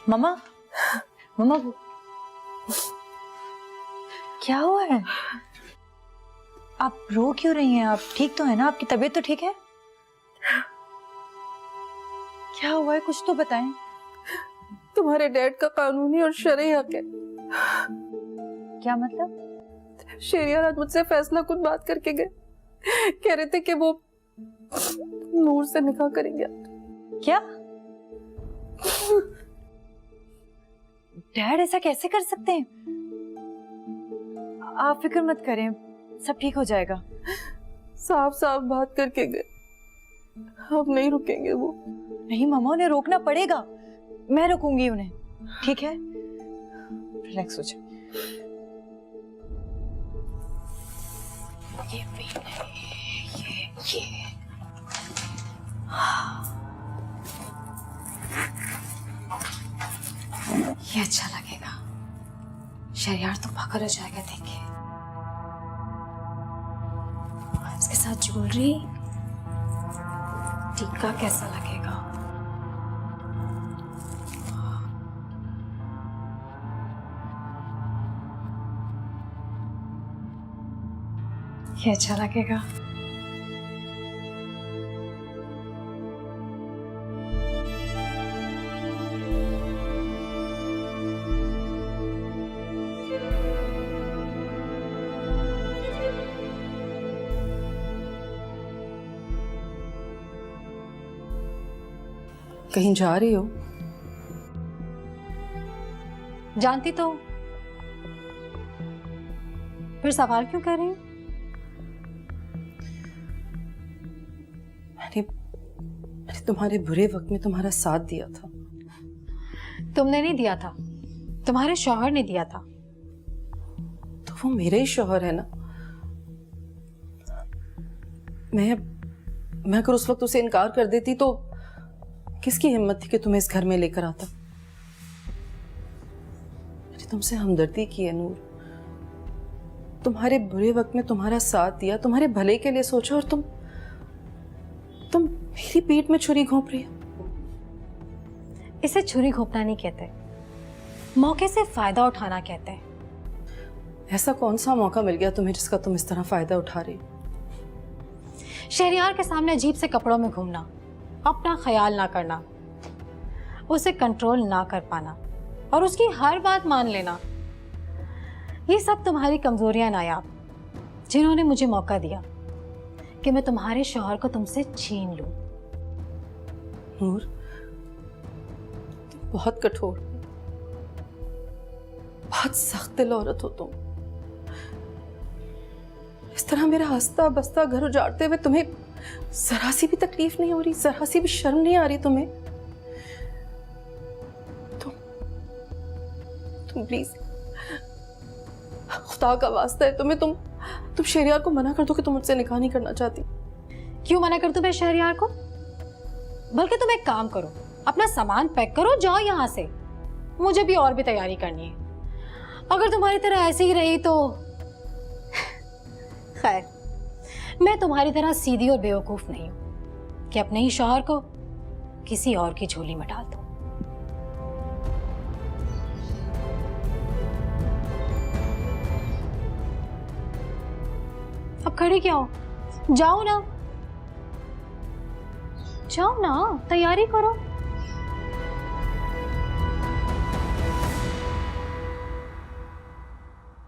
मम्मा, मम्मा क्या हुआ है? आप रो क्यों रही हैं? आप ठीक तो है ना? आपकी तबीयत तो ठीक है? क्या हुआ है, कुछ तो बताएं। तुम्हारे डैड का कानूनी और शरई हक है। क्या मतलब? शेरियार आज मुझसे फैसला कुछ बात करके गए, कह रहे थे कि वो नूर से निकाह करेंगे। क्या? डैड ऐसा कैसे कर सकते हैं? आप फिक्र मत करें, सब ठीक हो जाएगा। साफ साफ बात करके गए, अब नहीं रुकेंगे वो। नहीं मम्मा, उन्हें रोकना पड़ेगा। मैं रोकूंगी उन्हें, ठीक है? रिलैक्स हो जाओ। ये अच्छा लगेगा। शहरयार तो पागल हो जाएगा देख के। इसके साथ ज्वेलरी, टीका कैसा लगेगा? ये अच्छा लगेगा। कहीं जा रही हो? जानती तो, फिर सवाल क्यों कर रही हो? मैंने तुम्हारे बुरे वक्त में तुम्हारा साथ दिया था। तुमने नहीं दिया था, तुम्हारे शौहर ने दिया था। तो वो मेरे ही शौहर है ना। मैं अगर उस वक्त उसे इनकार कर देती तो किसकी हिम्मत थी कि तुम्हें इस घर में लेकर आता। मैंने तुमसे हमदर्दी की है नूर, तुम्हारे बुरे वक्त में तुम्हारा साथ दिया, तुम्हारे भले के लिए सोचा, और तुम मेरी पीठ में छुरी घोंप रही हो। इसे छुरी घोंपना नहीं कहते, मौके से फायदा उठाना कहते हैं। ऐसा कौन सा मौका मिल गया तुम्हें जिसका तुम इस तरह फायदा उठा रही हो? शहरयार के सामने अजीब से कपड़ों में घूमना, अपना ख्याल ना करना, उसे कंट्रोल ना कर पाना और उसकी हर बात मान लेना, ये सब तुम्हारी कमजोरियां नायाब, जिन्होंने मुझे मौका दिया कि मैं तुम्हारे शौहर को तुमसे छीन लूं। नूर, तुम बहुत कठोर, बहुत सख्त दिल औरत हो तुम। इस तरह मेरा हंसता बसता घर उजाड़ते हुए तुम्हें जरा सी भी तकलीफ नहीं हो रही, जरा सी भी शर्म नहीं आ रही तुम्हें? तुम प्लीज, खुदा का वास्ता है तुम्हें, तुम शहरयार को मना कर दो कि तुम मुझसे निकाह नहीं करना चाहती। क्यों मना कर दूं मैं शहरयार को? बल्कि तुम एक काम करो, अपना सामान पैक करो, जाओ यहाँ से। मुझे भी और भी तैयारी करनी है। अगर तुम्हारी तरह ऐसे ही रही तो खैर, मैं तुम्हारी तरह सीधी और बेवकूफ नहीं हूं कि अपने ही शौहर को किसी और की झोली में डाल दूं। अब खड़ी क्या हो? जाओ ना, जाओ ना, तैयारी करो।